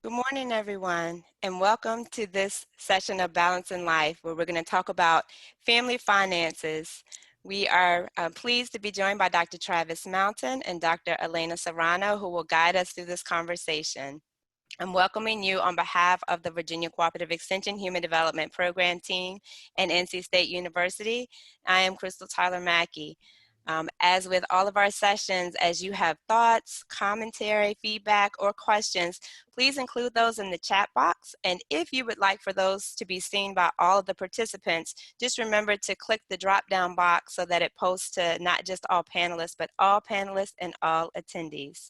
Good morning, everyone, and welcome to this session of Balance in Life, where we're going to talk about family finances. We are pleased to be joined by Dr. Travis Mountain and Dr. Elena Serrano, who will guide us through this conversation. I'm welcoming you on behalf of the Virginia Cooperative Extension Human Development Program team and NC State University. I am Crystal Tyler Mackey. As with all of our sessions, as you have thoughts, commentary, feedback, or questions, please include those in the chat box. And if you would like for those to be seen by all of the participants, just remember to click the drop-down box so that it posts to not just all panelists, but all panelists and all attendees.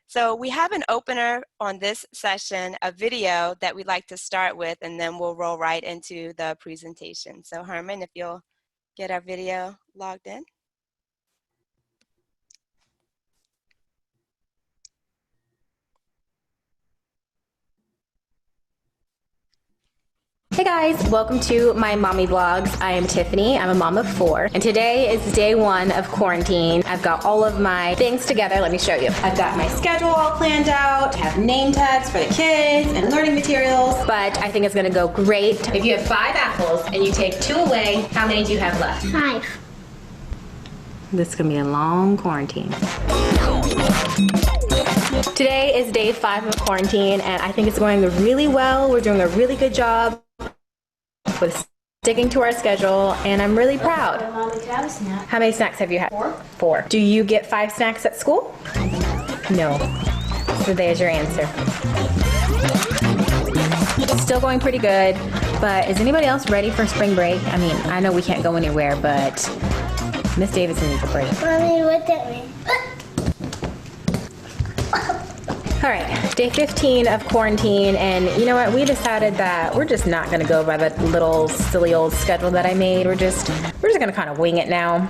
So we have an opener on this session, a video that we'd like to start with, and then we'll roll right into the presentation. So Herman, if you'll get our video logged in. Hey guys, welcome to my mommy vlogs. I am Tiffany, I'm a mom of 4, and today is day 1 of quarantine. I've got all of my things together, let me show you. I've got my schedule all planned out, I have name tags for the kids and learning materials, but I think it's gonna go great. If you have 5 apples and you take 2 away, how many do you have left? 5. This is gonna be a long quarantine. Today is day 5 of quarantine, and I think it's going really well. We're doing a really good job with sticking to our schedule, and I'm really proud. How many snacks have you had? 4. 4. Do you get 5 snacks at school? No. So there's your answer. Still going pretty good, but is anybody else ready for spring break? I mean, I know we can't go anywhere, but Miss Davidson needs a break. Mommy, look at me. All right, day 15 of quarantine, and you know what? We decided that we're just not gonna go by the little silly old schedule that I made. We're just gonna kind of wing it now.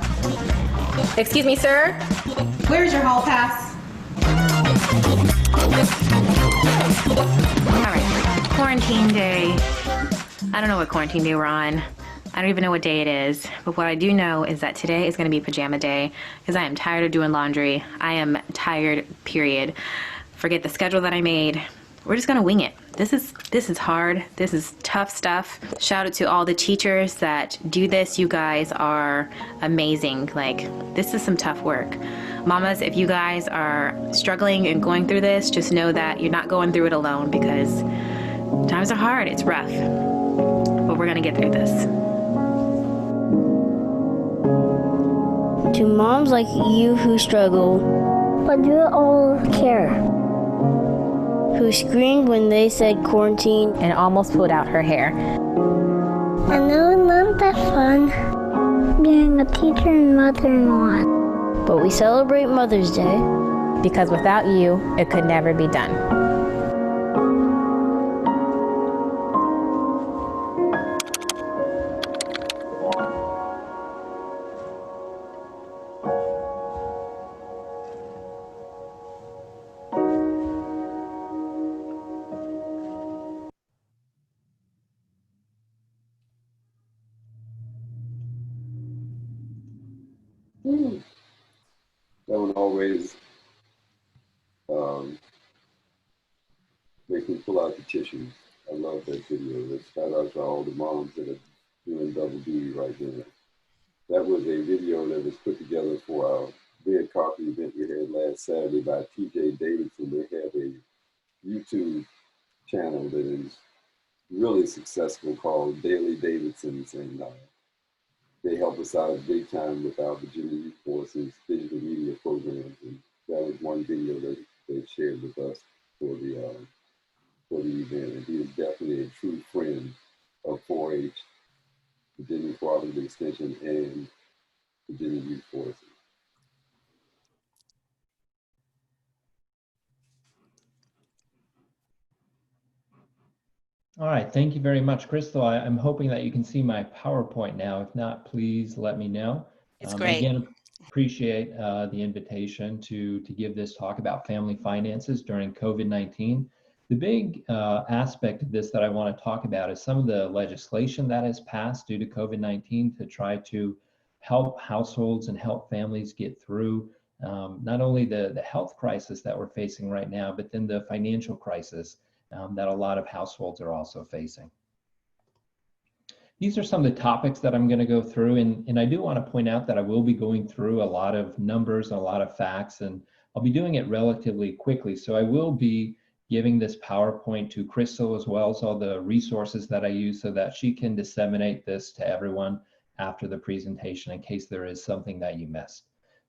Excuse me, sir. Where's your hall pass? All right, quarantine day. I don't know what quarantine day we're on. I don't even know what day it is, but what I do know is that today is gonna be pajama day because I am tired of doing laundry. I am tired, period. Forget the schedule that I made. We're just gonna wing it. This is hard. This is tough stuff. Shout out to all the teachers that do this. You guys are amazing. Like, this is some tough work. Mamas, if you guys are struggling and going through this, just know that you're not going through it alone because times are hard. It's rough, but we're gonna get through this. To moms like you who struggle, But do it all care. who screamed when they said quarantine, And almost pulled out her hair. I know it's not that fun being a teacher and mother-in-law. but we celebrate Mother's Day. Because without you, it could never be done. That would always make me pull out the tissues. I love that video. Let's shout out to all the moms that are doing double duty right now. That was a video that was put together for our Bed Coffee event we had last Saturday by TJ Davidson. They have a YouTube channel that is really successful called Daily Davidsons, and they help us out big time with our Virginia Youth Force's digital media programs. And that was one video that they shared with us for the event. And he is definitely a true friend of 4-H, Virginia Cooperative Extension, and Virginia Youth Forces. All right, thank you very much, Crystal. I'm hoping that you can see my PowerPoint now. If not, please let me know. It's great. Again, appreciate the invitation to give this talk about family finances during COVID-19. The big aspect of this that I want to talk about is some of the legislation that has passed due to COVID-19 to try to help households and help families get through not only the health crisis that we're facing right now, but then the financial crisis that a lot of households are also facing. These are some of the topics that I'm going to go through, and I do want to point out that I will be going through a lot of numbers and a lot of facts, and I'll be doing it relatively quickly. So I will be giving this PowerPoint to Crystal as well as all the resources that I use so that she can disseminate this to everyone after the presentation in case there is something that you missed.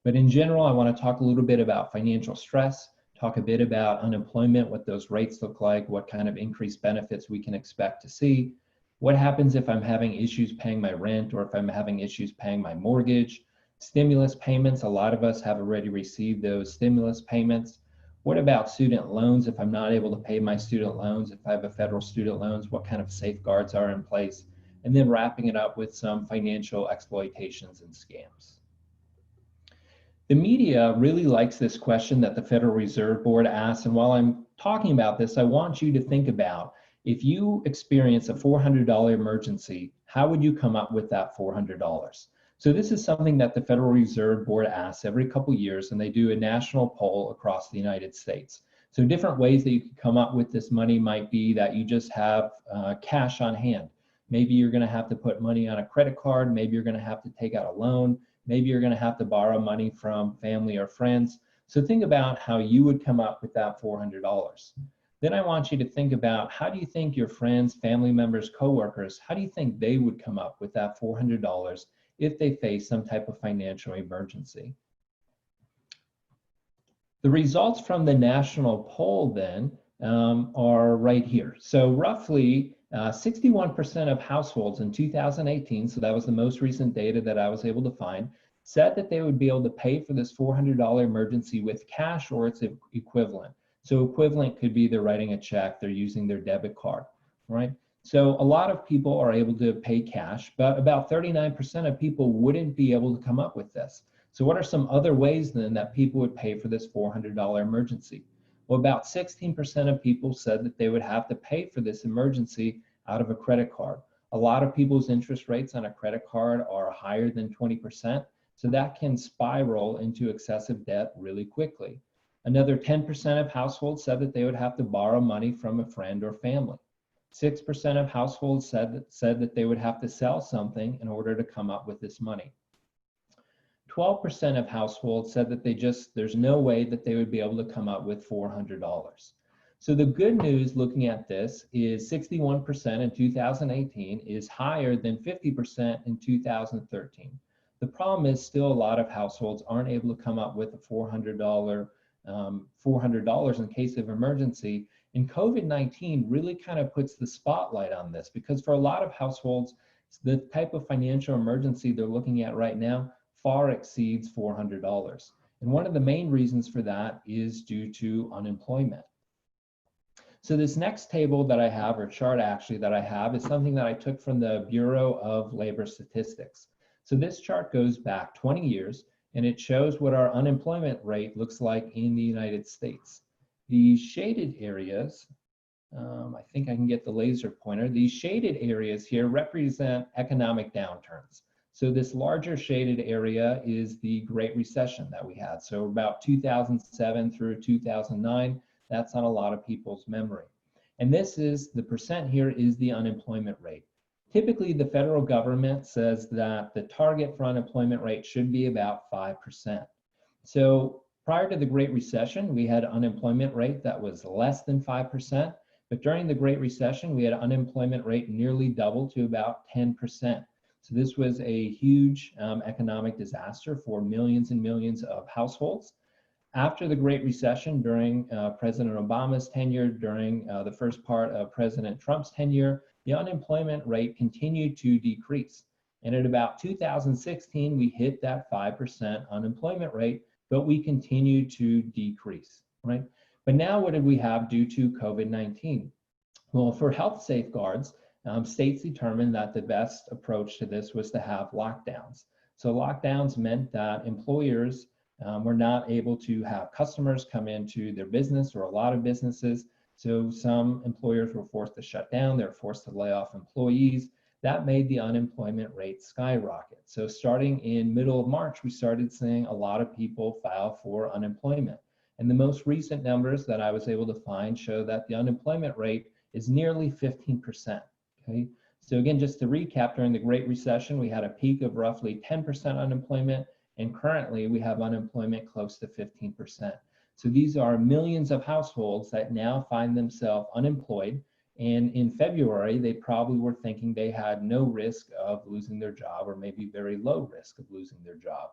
But in general, I want to talk a little bit about financial stress, talk a bit about unemployment, what those rates look like, what kind of increased benefits we can expect to see, what happens if I'm having issues paying my rent or if I'm having issues paying my mortgage, stimulus payments. A lot of us have already received those stimulus payments. What about student loans? If I'm not able to pay my student loans, if I have a federal student loans, what kind of safeguards are in place? And then wrapping it up with some financial exploitations and scams. The media really likes this question that the Federal Reserve Board asks. And while I'm talking about this, I want you to think about if you experience a $400 emergency, how would you come up with that $400? So this is something that the Federal Reserve Board asks every couple years, and they do a national poll across the United States. So different ways that you could come up with this money might be that you just have cash on hand. Maybe you're going to have to put money on a credit card. Maybe you're going to have to take out a loan. Maybe you're going to have to borrow money from family or friends. So think about how you would come up with that $400. Then I want you to think about how do you think your friends, family members, coworkers, how do you think they would come up with that $400 if they face some type of financial emergency? The results from the national poll then are right here. So roughly 61% of households in 2018, so that was the most recent data that I was able to find, said that they would be able to pay for this $400 emergency with cash or its equivalent. So equivalent could be they're writing a check, they're using their debit card, right? So a lot of people are able to pay cash, but about 39% of people wouldn't be able to come up with this. So what are some other ways then that people would pay for this $400 emergency? Well, about 16% of people said that they would have to pay for this emergency out of a credit card. A lot of people's interest rates on a credit card are higher than 20%, so that can spiral into excessive debt really quickly. Another 10% of households said that they would have to borrow money from a friend or family. 6% of households said that they would have to sell something in order to come up with this money. 12% of households said that there's no way that they would be able to come up with $400. So the good news looking at this is 61% in 2018 is higher than 50% in 2013. The problem is still a lot of households aren't able to come up with a $400 in case of emergency. And COVID-19 really kind of puts the spotlight on this because for a lot of households, the type of financial emergency they're looking at right now far exceeds $400. And one of the main reasons for that is due to unemployment. So this next table that I have, or chart actually that I have, is something that I took from the Bureau of Labor Statistics. So this chart goes back 20 years, and it shows what our unemployment rate looks like in the United States. The shaded areas, I think I can get the laser pointer, these shaded areas here represent economic downturns. So this larger shaded area is the Great Recession that we had. So about 2007 through 2009, that's on a lot of people's memory. And this is, the percent here is the unemployment rate. Typically, the federal government says that the target for unemployment rate should be about 5%. So prior to the Great Recession, we had an unemployment rate that was less than 5%. But during the Great Recession, we had an unemployment rate nearly double to about 10%. So this was a huge economic disaster for millions and millions of households. After the Great Recession, during President Obama's tenure, during the first part of President Trump's tenure, the unemployment rate continued to decrease. And at about 2016, we hit that 5% unemployment rate, but we continued to decrease, right? But now what did we have due to COVID-19? Well, for health safeguards, states determined that the best approach to this was to have lockdowns. So lockdowns meant that employers were not able to have customers come into their business, or a lot of businesses. So some employers were forced to shut down, they were forced to lay off employees. That made the unemployment rate skyrocket. So starting in middle of March, we started seeing a lot of people file for unemployment. And the most recent numbers that I was able to find show that the unemployment rate is nearly 15%. Okay, so again, just to recap, during the Great Recession, we had a peak of roughly 10% unemployment, and currently we have unemployment close to 15%. So these are millions of households that now find themselves unemployed. And in February, they probably were thinking they had no risk of losing their job, or maybe very low risk of losing their job.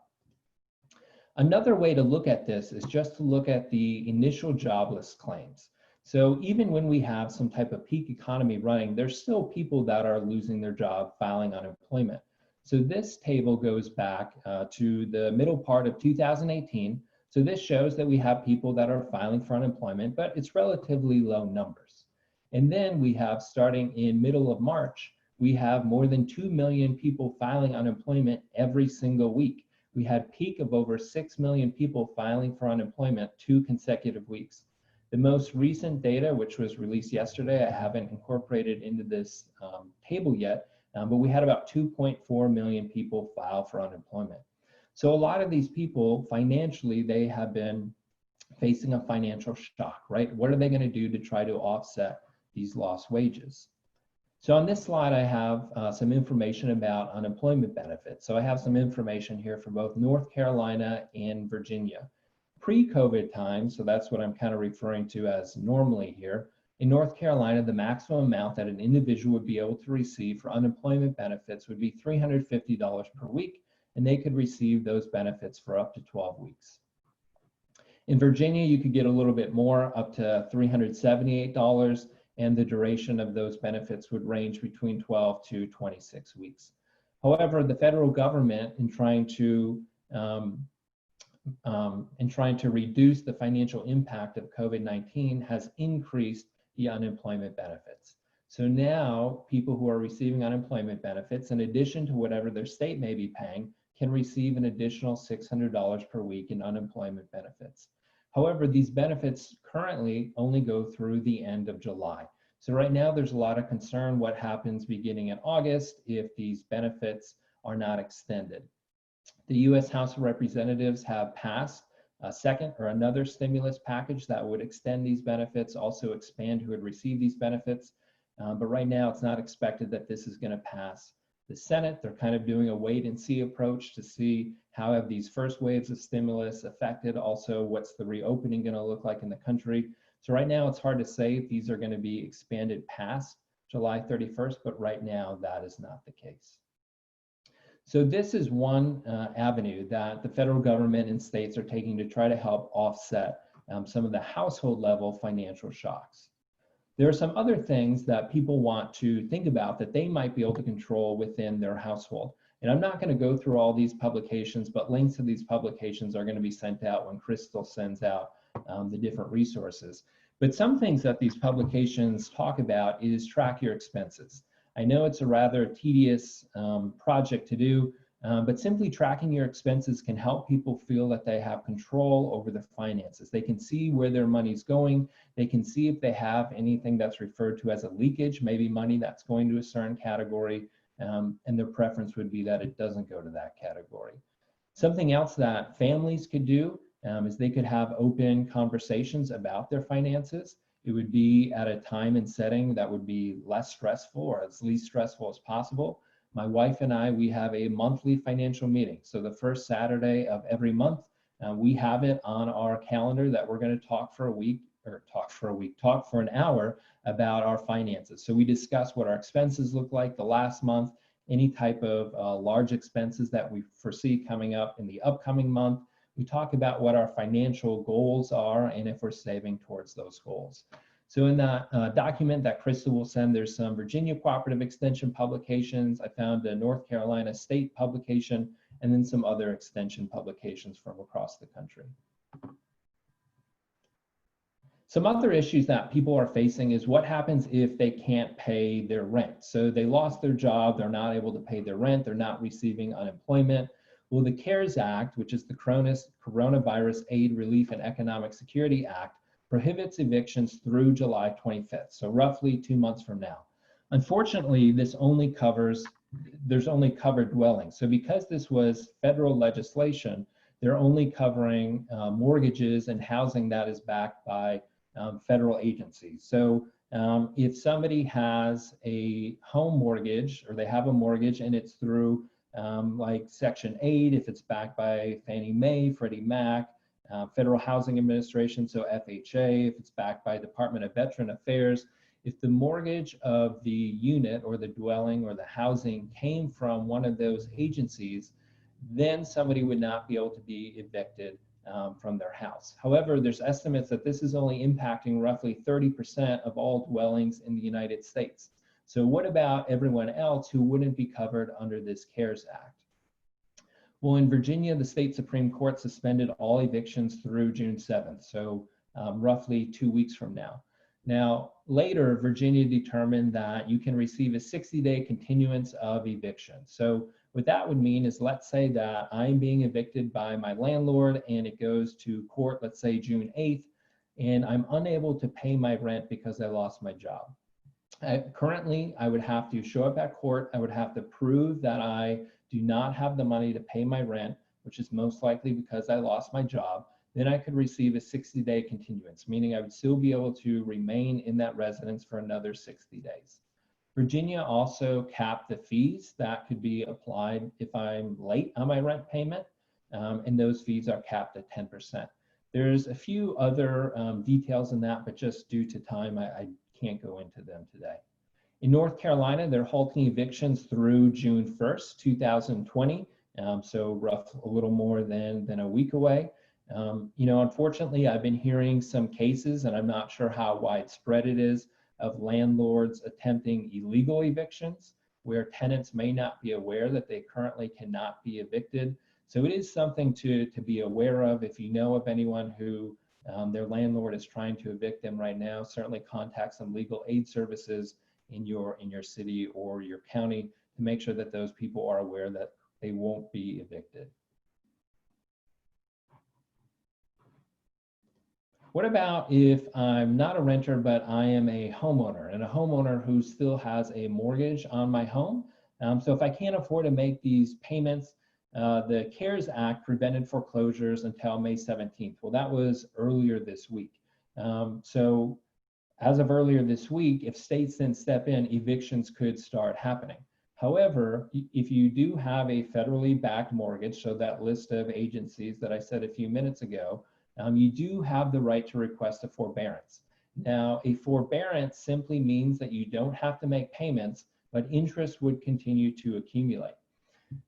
Another way to look at this is just to look at the initial jobless claims. So even when we have some type of peak economy running, there's still people that are losing their job, filing unemployment. So this table goes back to the middle part of 2018. So this shows that we have people that are filing for unemployment, but it's relatively low numbers. And then we have, starting in middle of March, we have more than 2 million people filing unemployment every single week. We had a peak of over 6 million people filing for unemployment 2 consecutive weeks. The most recent data, which was released yesterday, I haven't incorporated into this table yet, but we had about 2.4 million people file for unemployment. So a lot of these people, financially, they have been facing a financial shock, right? What are they going to do to try to offset these lost wages? So on this slide, I have some information about unemployment benefits. So I have some information here for both North Carolina and Virginia. Pre-COVID times, so that's what I'm kind of referring to as normally here. In North Carolina, the maximum amount that an individual would be able to receive for unemployment benefits would be $350 per week, and they could receive those benefits for up to 12 weeks. In Virginia, you could get a little bit more, up to $378, and the duration of those benefits would range between 12 to 26 weeks. However, the federal government, in trying to reduce the financial impact of COVID-19, has increased the unemployment benefits. So now people who are receiving unemployment benefits, in addition to whatever their state may be paying, can receive an additional $600 per week in unemployment benefits. However, these benefits currently only go through the end of July. So right now there's a lot of concern what happens beginning in August if these benefits are not extended. The U.S. House of Representatives have passed a second or another stimulus package that would extend these benefits, also expand who would receive these benefits. But right now it's not expected that this is going to pass the Senate. They're kind of doing a wait and see approach to see how have these first waves of stimulus affected, also what's the reopening going to look like in the country. So right now it's hard to say if these are going to be expanded past July 31st, but right now that is not the case. So this is one avenue that the federal government and states are taking to try to help offset some of the household level financial shocks. There are some other things that people want to think about that they might be able to control within their household. And I'm not going to go through all these publications, but links to these publications are going to be sent out when Crystal sends out the different resources. But some things that these publications talk about is track your expenses. I know it's a rather tedious project to do, but simply tracking your expenses can help people feel that they have control over their finances. They can see where their money's going. They can see if they have anything that's referred to as a leakage, maybe money that's going to a certain category, and their preference would be that it doesn't go to that category. Something else that families could do is they could have open conversations about their finances. It would be at a time and setting that would be less stressful, or as least stressful as possible. My wife and I, we have a monthly financial meeting. So the first Saturday of every month, we have it on our calendar that we're going to talk for an hour about our finances. So we discuss what our expenses look like the last month, any type of large expenses that we foresee coming up in the upcoming month. We talk about what our financial goals are and if we're saving towards those goals. So in that document that Crystal will send, there's some Virginia Cooperative Extension publications. I found a North Carolina State publication, and then some other extension publications from across the country. Some other issues that people are facing is what happens if they can't pay their rent. So they lost their job, they're not able to pay their rent, they're not receiving unemployment. Well, the CARES Act, which is the Coronavirus Aid, Relief, and Economic Security Act, prohibits evictions through July 25th, so roughly 2 months from now. Unfortunately, there's only covered dwellings. So because this was federal legislation, they're only covering mortgages and housing that is backed by federal agencies. So if somebody has a home mortgage or they have a mortgage and it's through like Section 8, if it's backed by Fannie Mae, Freddie Mac, Federal Housing Administration, so FHA, if it's backed by Department of Veteran Affairs, if the mortgage of the unit or the dwelling or the housing came from one of those agencies, then somebody would not be able to be evicted from their house. However, there's estimates that this is only impacting roughly 30% of all dwellings in the United States. So what about everyone else who wouldn't be covered under this CARES Act? Well, in Virginia, the state Supreme Court suspended all evictions through June 7th, so roughly 2 weeks from now. Now, later, Virginia determined that you can receive a 60-day continuance of eviction. So what that would mean is, let's say that I'm being evicted by my landlord and it goes to court, let's say June 8th, and I'm unable to pay my rent because I lost my job. Currently, I would have to show up at court. I would have to prove that I do not have the money to pay my rent, which is most likely because I lost my job. Then I could receive a 60-day continuance, meaning I would still be able to remain in that residence for another 60 days. Virginia also capped the fees that could be applied if I'm late on my rent payment, and those fees are capped at 10%. There's a few other details in that, but just due to time, I can't go into them today. In North Carolina, they're halting evictions through June 1st, 2020, so a little more than a week away. You know, unfortunately, I've been hearing some cases, and I'm not sure how widespread it is, of landlords attempting illegal evictions where tenants may not be aware that they currently cannot be evicted. So it is something to be aware of. If you know of anyone who their landlord is trying to evict them right now, certainly contact some legal aid services in your city or your county to make sure that those people are aware that they won't be evicted. What about if I'm not a renter, but I am a homeowner, and a homeowner who still has a mortgage on my home? So if I can't afford to make these payments, the CARES Act prevented foreclosures until May 17th. Well, that was earlier this week. So as of earlier this week, if states didn't step in, evictions could start happening. However, if you do have a federally backed mortgage, so that list of agencies that I said a few minutes ago, you do have the right to request a forbearance. Now, a forbearance simply means that you don't have to make payments, but interest would continue to accumulate.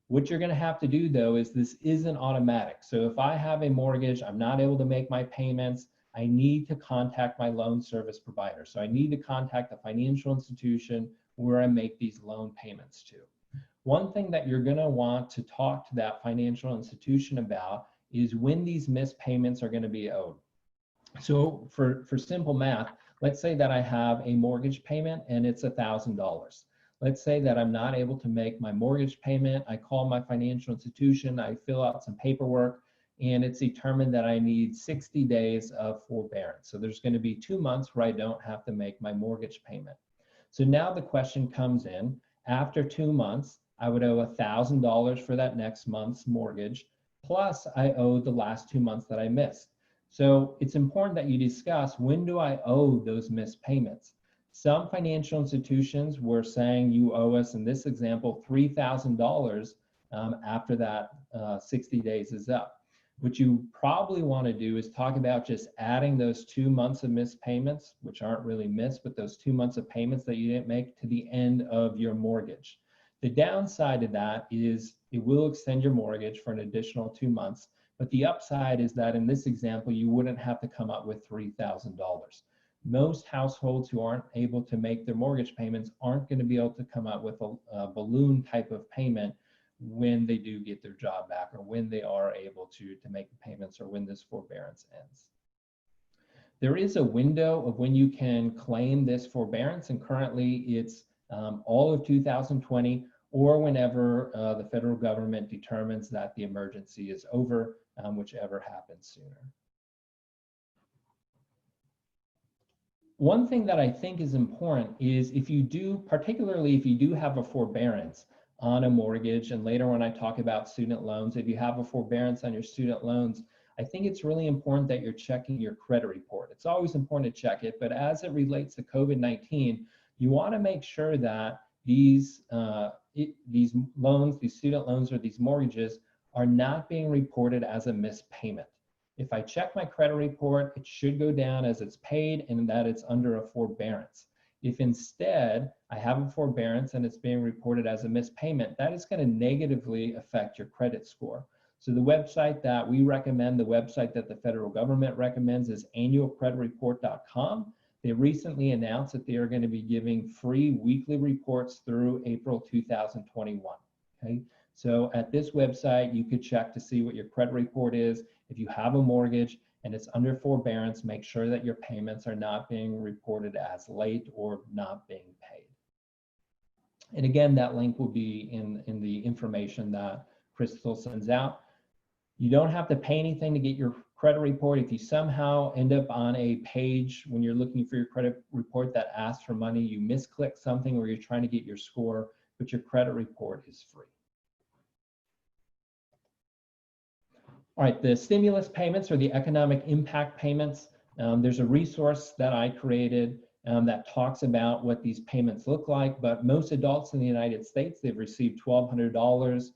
What you're going to have to do, though, is this isn't automatic. So if I have a mortgage, I'm not able to make my payments, I need to contact my loan service provider. So I need to contact the financial institution where I make these loan payments to. One thing that you're going to want to talk to that financial institution about is when these missed payments are going to be owed. So for simple math, let's say that I have a mortgage payment and it's $1,000. Let's say that I'm not able to make my mortgage payment. I call my financial institution, I fill out some paperwork, and it's determined that I need 60 days of forbearance. So there's going to be 2 months where I don't have to make my mortgage payment. So now the question comes in, after 2 months, I would owe $1,000 for that next month's mortgage, plus I owe the last 2 months that I missed. So it's important that you discuss, when do I owe those missed payments? Some financial institutions were saying you owe us, in this example, $3,000 after that 60 days is up. What you probably want to do is talk about just adding those 2 months of missed payments, which aren't really missed, but those 2 months of payments that you didn't make, to the end of your mortgage. The downside of that is it will extend your mortgage for an additional 2 months, but the upside is that in this example, you wouldn't have to come up with $3,000. Most households who aren't able to make their mortgage payments aren't going to be able to come up with a balloon type of payment when they do get their job back, or when they are able to make the payments, or when this forbearance ends. There is a window of when you can claim this forbearance, and currently it's all of 2020, or whenever the federal government determines that the emergency is over, whichever happens sooner. One thing that I think is important is, if you do, particularly if you do have a forbearance, on a mortgage. And later when I talk about student loans, if you have a forbearance on your student loans, I think it's really important that you're checking your credit report. It's always important to check it, but as it relates to COVID-19, you want to make sure that these loans, these student loans or these mortgages are not being reported as a missed payment. If I check my credit report, it should go down as it's paid and that it's under a forbearance. If instead I have a forbearance and it's being reported as a missed payment, that is going to negatively affect your credit score. So the website that we recommend, the website that the federal government recommends is annualcreditreport.com. They recently announced that they are going to be giving free weekly reports through April 2021. Okay, so at this website, you could check to see what your credit report is. If you have a mortgage and it's under forbearance, make sure that your payments are not being reported as late or not being paid. And again, that link will be in the information that Crystal sends out. You don't have to pay anything to get your credit report. If you somehow end up on a page when you're looking for your credit report that asks for money, you misclick something or you're trying to get your score, but your credit report is free. All right, the stimulus payments or the economic impact payments, there's a resource that I created that talks about what these payments look like, but most adults in the United States, they've received $1,200.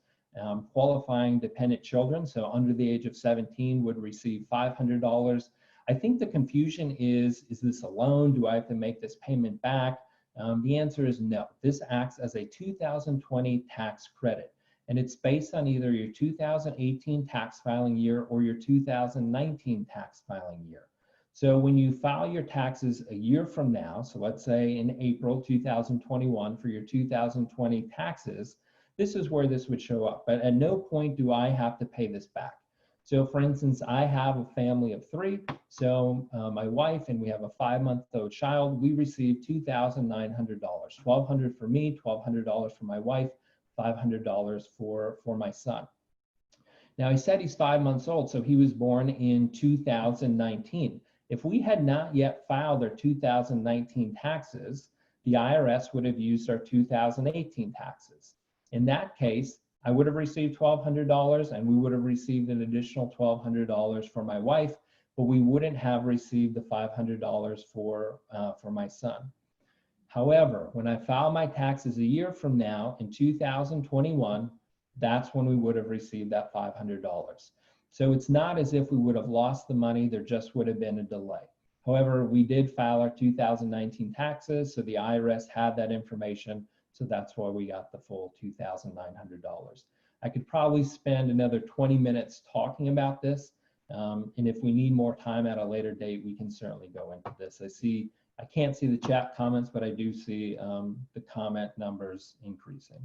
Qualifying dependent children, so under the age of 17, would receive $500. I think the confusion is this a loan? Do I have to make this payment back? The answer is no. This acts as a 2020 tax credit, and it's based on either your 2018 tax filing year or your 2019 tax filing year. So when you file your taxes a year from now, so let's say in April 2021 for your 2020 taxes, this is where this would show up, but at no point do I have to pay this back. So for instance, I have a family of 3, so my wife and we have a 5-month-old child. We received $2,900, $1,200 for me, $1,200 for my wife, $500 for my son. Now he said he's 5 months old, so he was born in 2019. If we had not yet filed our 2019 taxes, the IRS would have used our 2018 taxes. In that case, I would have received $1,200 and we would have received an additional $1,200 for my wife, but we wouldn't have received the $500 for my son. However, when I file my taxes a year from now in 2021, that's when we would have received that $500. So it's not as if we would have lost the money, there just would have been a delay. However, we did file our 2019 taxes, so the IRS had that information. So that's why we got the full $2,900. I could probably spend another 20 minutes talking about this. And if we need more time at a later date, we can certainly go into this. I can't see the chat comments, but I do see the comment numbers increasing.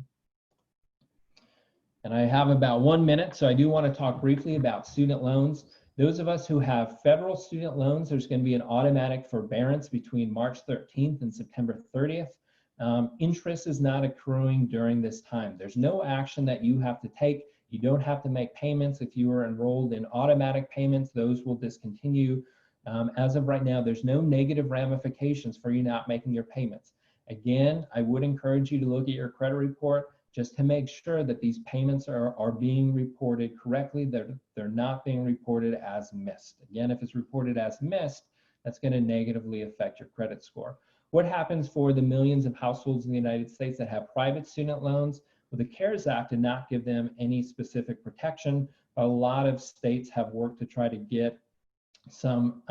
And I have about 1 minute, so I do want to talk briefly about student loans. Those of us who have federal student loans, there's going to be an automatic forbearance between March 13th and September 30th. Interest is not accruing during this time. There's no action that you have to take. You don't have to make payments. If you are enrolled in automatic payments, those will discontinue. As of right now, there's no negative ramifications for you not making your payments. Again, I would encourage you to look at your credit report just to make sure that these payments are being reported correctly, that they're not being reported as missed. Again, if it's reported as missed, that's going to negatively affect your credit score. What happens for the millions of households in the United States that have private student loans? Well, the CARES Act did not give them any specific protection. A lot of states have worked to try to get some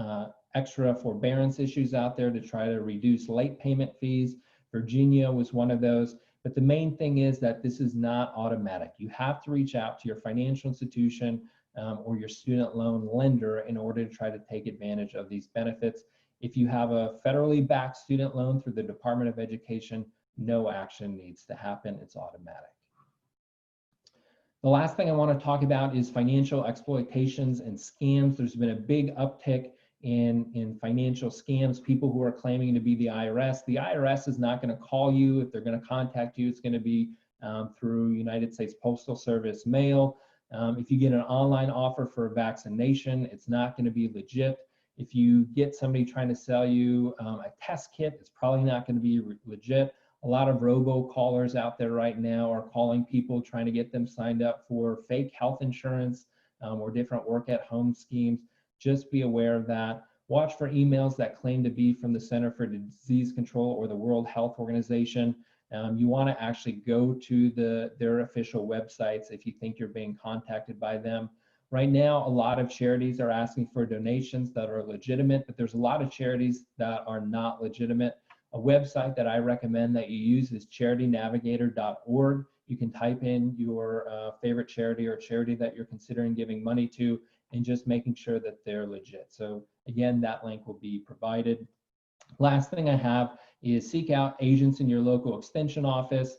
extra forbearance issues out there to try to reduce late payment fees. Virginia was one of those. But the main thing is that this is not automatic. You have to reach out to your financial institution or your student loan lender in order to try to take advantage of these benefits. If you have a federally backed student loan through the Department of Education, no action needs to happen. It's automatic. The last thing I want to talk about is financial exploitations and scams. There's been a big uptick in financial scams, people who are claiming to be the IRS. The IRS is not going to call you. If they're going to contact you, it's going to be through United States Postal Service mail. If you get an online offer for a vaccination, it's not going to be legit. If you get somebody trying to sell you a test kit, it's probably not going to be legit. A lot of robocallers out there right now are calling people, trying to get them signed up for fake health insurance or different work at home schemes. Just be aware of that. Watch for emails that claim to be from the Center for Disease Control or the World Health Organization. You want to actually go to their official websites if you think you're being contacted by them. Right now, a lot of charities are asking for donations that are legitimate, but there's a lot of charities that are not legitimate. A website that I recommend that you use is charitynavigator.org. You can type in your favorite charity or charity that you're considering giving money to, and just making sure that they're legit. So again, that link will be provided. Last thing I have is seek out agents in your local extension office.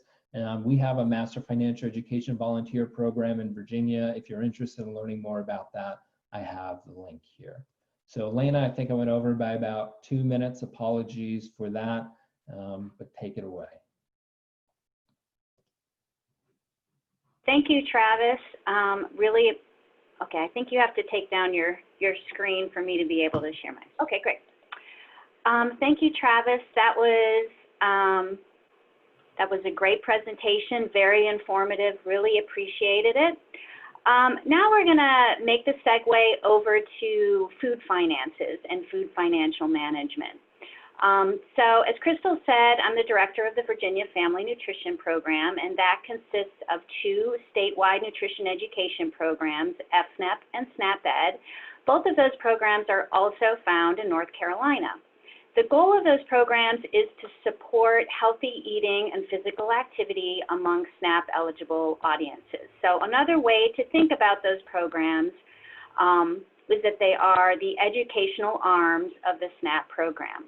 We have a Master Financial Education Volunteer Program in Virginia. If you're interested in learning more about that, I have the link here. So Lena, I think I went over by about 2 minutes. Apologies for that, but take it away. Thank you, Travis. Really, okay, I think you have to take down your screen for me to be able to share mine. Okay, great. Thank you, Travis. That was a great presentation, very informative, really appreciated it. Now we're gonna make the segue over to food finances and food financial management. So as Crystal said, I'm the director of the Virginia Family Nutrition Program, and that consists of 2 statewide nutrition education programs, FNEP and SNAP-Ed. Both of those programs are also found in North Carolina. The goal of those programs is to support healthy eating and physical activity among SNAP-eligible audiences. So another way to think about those programs is that they are the educational arms of the SNAP program.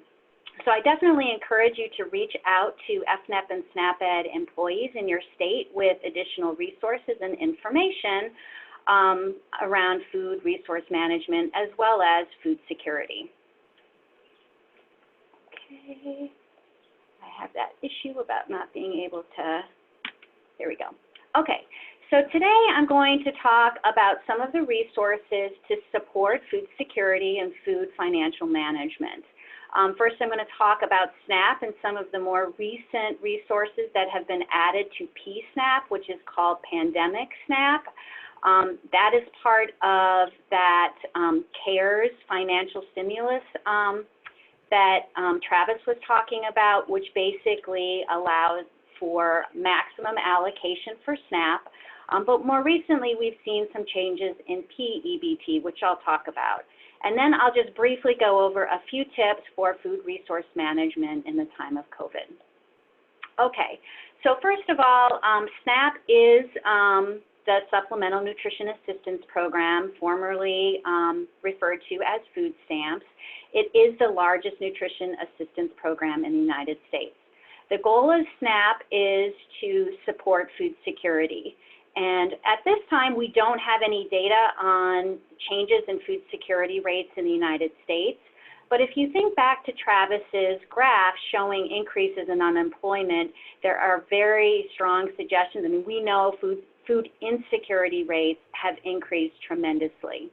So I definitely encourage you to reach out to FNEP and SNAP-Ed employees in your state with additional resources and information around food resource management as well as food security. Okay, I have that issue about not being able to, there we go. Okay, so today I'm going to talk about some of the resources to support food security and food financial management. First, I'm going to talk about SNAP and some of the more recent resources that have been added to PSNAP, which is called Pandemic SNAP. That is part of that CARES financial stimulus that Travis was talking about, which basically allows for maximum allocation for SNAP. But more recently, we've seen some changes in PEBT, which I'll talk about. And then I'll just briefly go over a few tips for food resource management in the time of COVID. Okay, so first of all, SNAP is the Supplemental Nutrition Assistance Program, formerly referred to as food stamps. It is the largest nutrition assistance program in the United States. The goal of SNAP is to support food security. And at this time, we don't have any data on changes in food security rates in the United States. But if you think back to Travis's graph showing increases in unemployment, there are very strong suggestions. I mean, we know food insecurity rates have increased tremendously.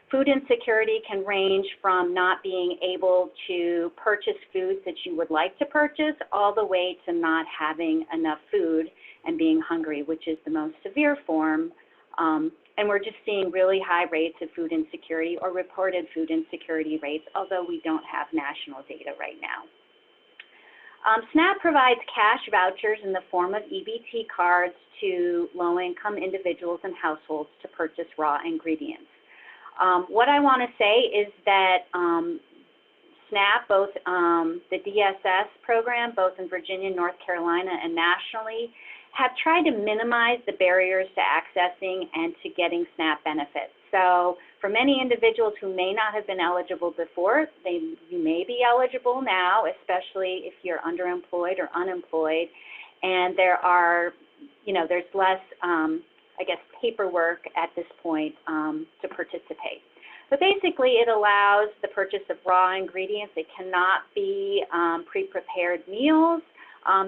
Food insecurity can range from not being able to purchase foods that you would like to purchase all the way to not having enough food and being hungry, which is the most severe form. And we're just seeing really high rates of food insecurity or reported food insecurity rates, although we don't have national data right now. SNAP provides cash vouchers in the form of EBT cards to low-income individuals and households to purchase raw ingredients. What I want to say is that SNAP, both the DSS program, both in Virginia, North Carolina, and nationally, have tried to minimize the barriers to accessing and to getting SNAP benefits. So for many individuals who may not have been eligible before, you may be eligible now, especially if you're underemployed or unemployed. And there are, there's less, I guess, paperwork at this point to participate. But basically, it allows the purchase of raw ingredients. It cannot be pre-prepared meals.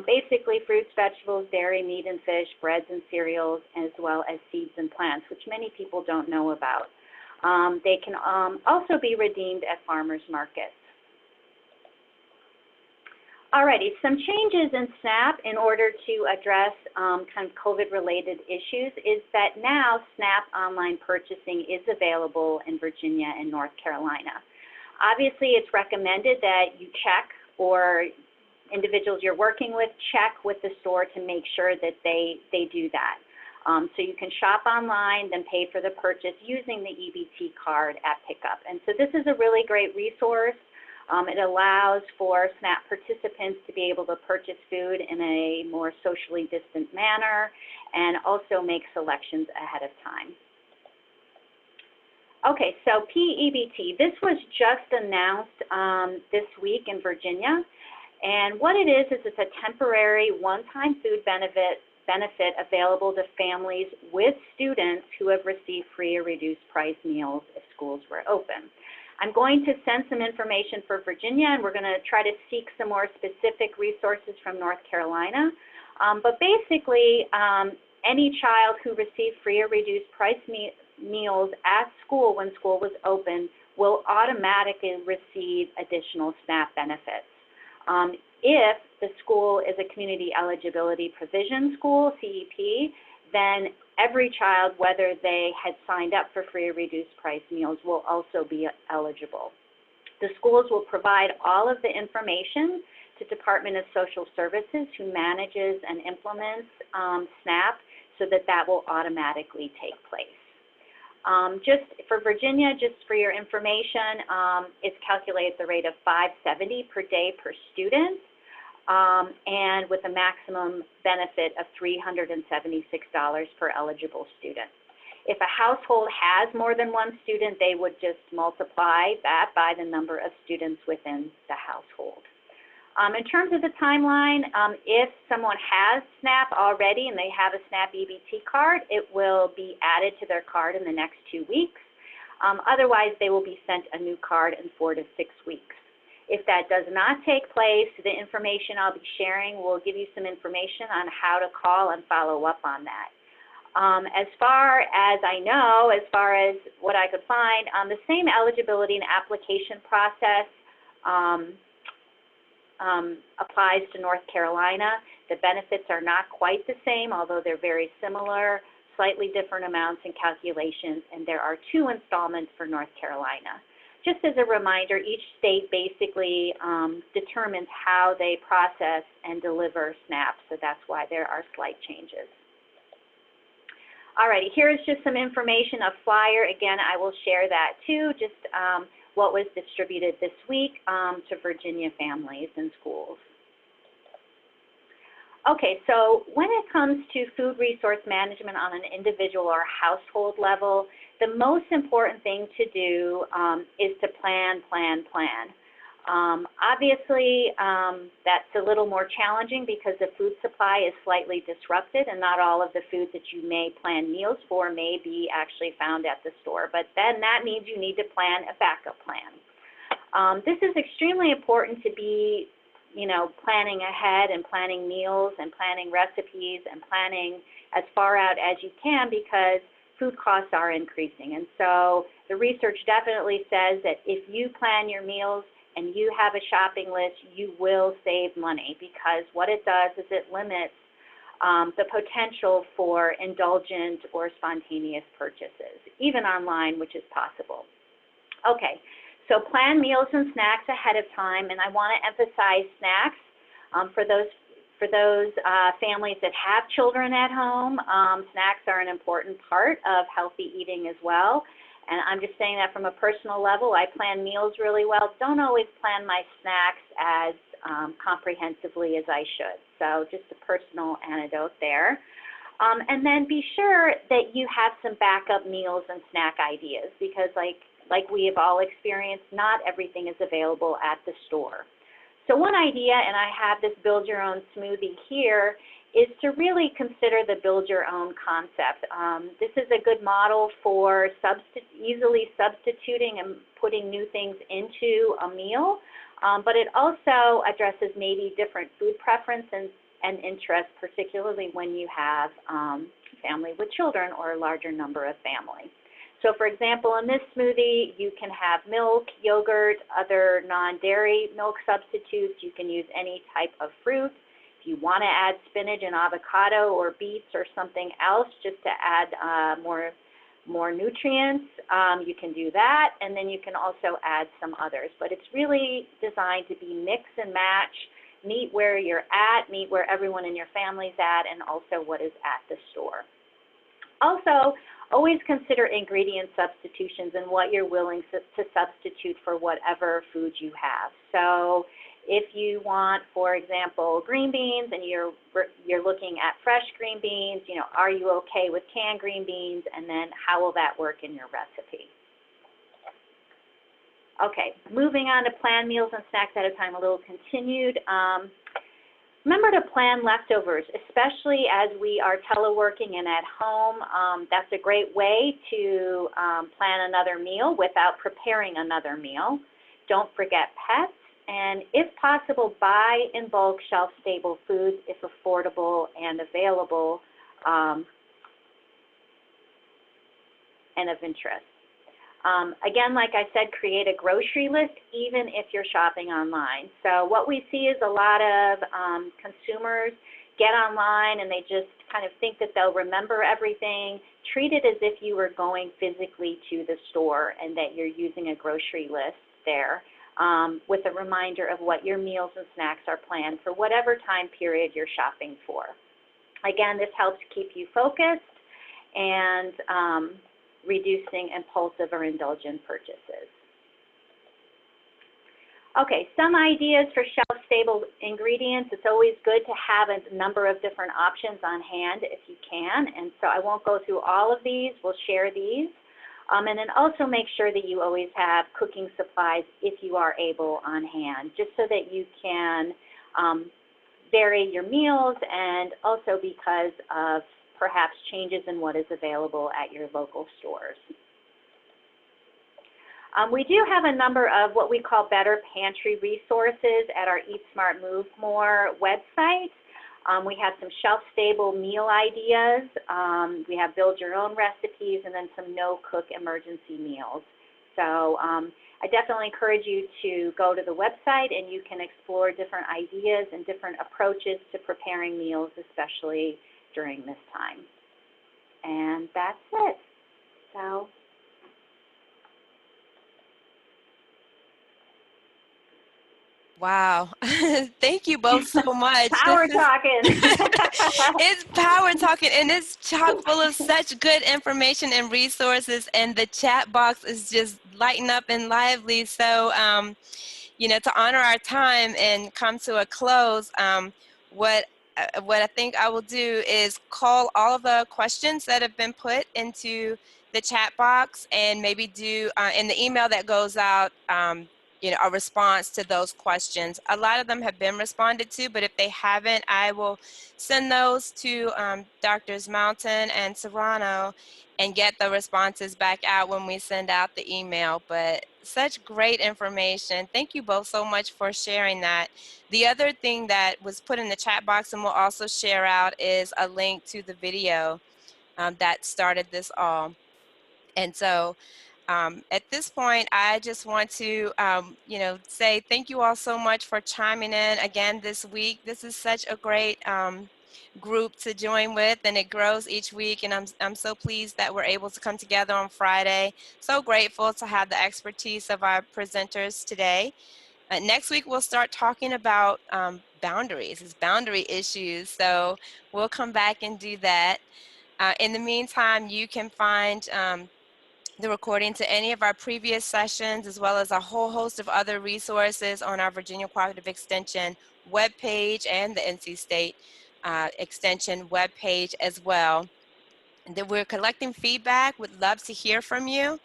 Basically, fruits, vegetables, dairy, meat and fish, breads and cereals, as well as seeds and plants, which many people don't know about. They can also be redeemed at farmers markets. Alrighty, some changes in SNAP in order to address kind of COVID-related issues is that now SNAP online purchasing is available in Virginia and North Carolina. Obviously, it's recommended that you check, or individuals you're working with check with the store to make sure that they do that. So you can shop online, then pay for the purchase using the EBT card at pickup. And so this is a really great resource. It allows for SNAP participants to be able to purchase food in a more socially distant manner and also make selections ahead of time. Okay, so PEBT. This was just announced this week in Virginia. And what it is it's a temporary one-time food benefit available to families with students who have received free or reduced price meals if schools were open. I'm going to send some information for Virginia, and we're going to try to seek some more specific resources from North Carolina. But basically, any child who received free or reduced price meals at school when school was open will automatically receive additional SNAP benefits. If the school is a Community Eligibility Provision School, CEP, then every child, whether they had signed up for free or reduced price meals, will also be eligible. The schools will provide all of the information to Department of Social Services, who manages and implements SNAP, so that that will automatically take place. Just for Virginia, just for your information, it's calculated at the rate of $570 per day per student, and with a maximum benefit of $376 per eligible student. If a household has more than one student, they would just multiply that by the number of students within the household. In terms of the timeline, if someone has SNAP already and they have a SNAP EBT card, it will be added to their card in the next 2 weeks. Otherwise, they will be sent a new card in 4 to 6 weeks. If that does not take place, the information I'll be sharing will give you some information on how to call and follow up on that. As far as I know, as far as what I could find, the same eligibility and application process applies to North Carolina. The benefits are not quite the same, although they're very similar, slightly different amounts and calculations, and there are 2 installments for North Carolina. Just as a reminder, each state basically determines how they process and deliver SNAP, so that's why there are slight changes. Alrighty, here's just some information, a flyer. Again, I will share that too, just what was distributed this week to Virginia families and schools. Okay, so when it comes to food resource management on an individual or household level, the most important thing to do is to plan. Obviously, that's a little more challenging because the food supply is slightly disrupted and not all of the foods that you may plan meals for may be actually found at the store. But then that means you need to plan a backup plan. This is extremely important to be planning ahead and planning meals and planning recipes and planning as far out as you can because food costs are increasing. And so the research definitely says that if you plan your meals and you have a shopping list, you will save money because what it does is it limits the potential for indulgent or spontaneous purchases, even online, which is possible. Okay. So plan meals and snacks ahead of time, and I want to emphasize snacks for those families that have children at home. Snacks are an important part of healthy eating as well, and I'm just saying that from a personal level. I plan meals really well. Don't always plan my snacks as comprehensively as I should. So just a personal anecdote there. And then be sure that you have some backup meals and snack ideas because like we have all experienced, not everything is available at the store. So one idea, and I have this build your own smoothie here, is to really consider the build your own concept. This is a good model for easily substituting and putting new things into a meal, but it also addresses maybe different food preferences and interests, particularly when you have family with children or a larger number of families. So for example, in this smoothie, you can have milk, yogurt, other non-dairy milk substitutes. You can use any type of fruit. If you want to add spinach and avocado or beets or something else just to add more nutrients, you can do that. And then you can also add some others. But it's really designed to be mix and match, meet where you're at, meet where everyone in your family's at, and also what is at the store. Also, always consider ingredient substitutions and what you're willing to substitute for whatever food you have. So if you want, for example, green beans and you're looking at fresh green beans, you know, are you okay with canned green beans? And then how will that work in your recipe? Okay, moving on to plan meals and snacks at a time, a little continued. Remember to plan leftovers, especially as we are teleworking and at home. That's a great way to plan another meal without preparing another meal. Don't forget pets, and if possible, buy in bulk shelf-stable foods if affordable and available and of interest. Again, like I said, create a grocery list even if you're shopping online. So what we see is a lot of consumers get online and they just kind of think that they'll remember everything. Treat it as if you were going physically to the store and that you're using a grocery list there with a reminder of what your meals and snacks are planned for whatever time period you're shopping for. Again, this helps keep you focused and reducing impulsive or indulgent purchases. Okay, some ideas for shelf-stable ingredients. It's always good to have a number of different options on hand if you can, and so I won't go through all of these. We'll share these. And then also make sure that you always have cooking supplies if you are able on hand, just so that you can vary your meals, and also because of perhaps changes in what is available at your local stores. We do have a number of what we call better pantry resources at our Eat Smart Move More website. We have some shelf-stable meal ideas. We have build your own recipes, and then some no-cook emergency meals. So I definitely encourage you to go to the website and you can explore different ideas and different approaches to preparing meals, especially during this time. And that's it. So. Wow. Thank you both so much. Power talking. It's power talking, and it's chock full of such good information and resources, and the chat box is just lighting up and lively. So, you know, to honor our time and come to a close, what I think I will do is call all of the questions that have been put into the chat box, and maybe do in the email that goes out, you know, a response to those questions. A lot of them have been responded to, but if they haven't, I will send those to Drs. Mountain and Serrano and get the responses back out when we send out the email. But such great information. Thank you both so much for sharing that. The other thing that was put in the chat box and we'll also share out is a link to the video that started this all. And so at this point, I just want to, you know, say thank you all so much for chiming in again this week. This is such a great group to join with, and it grows each week. And I'm so pleased that we're able to come together on Friday. So grateful to have the expertise of our presenters today. Next week, we'll start talking about boundaries, boundary issues. So we'll come back and do that. In the meantime, you can find the recording to any of our previous sessions, as well as a whole host of other resources on our Virginia Cooperative Extension webpage and the NC State Extension webpage as well. And then we're collecting feedback. Would love to hear from you.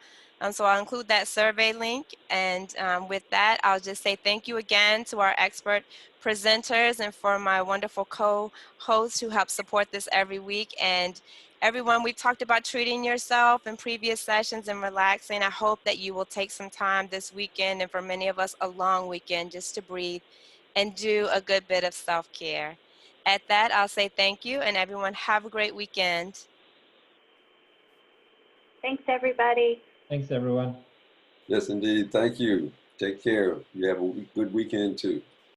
So I'll include that survey link. And with that, I'll just say thank you again to our expert presenters and for my wonderful co-hosts who help support this every week. And everyone, we've talked about treating yourself in previous sessions and relaxing. I hope that you will take some time this weekend, and for many of us, a long weekend, just to breathe and do a good bit of self-care. At that, I'll say thank you, and everyone have a great weekend. Thanks, everybody. Thanks, everyone. Yes, indeed. Thank you. Take care. You have a good weekend too.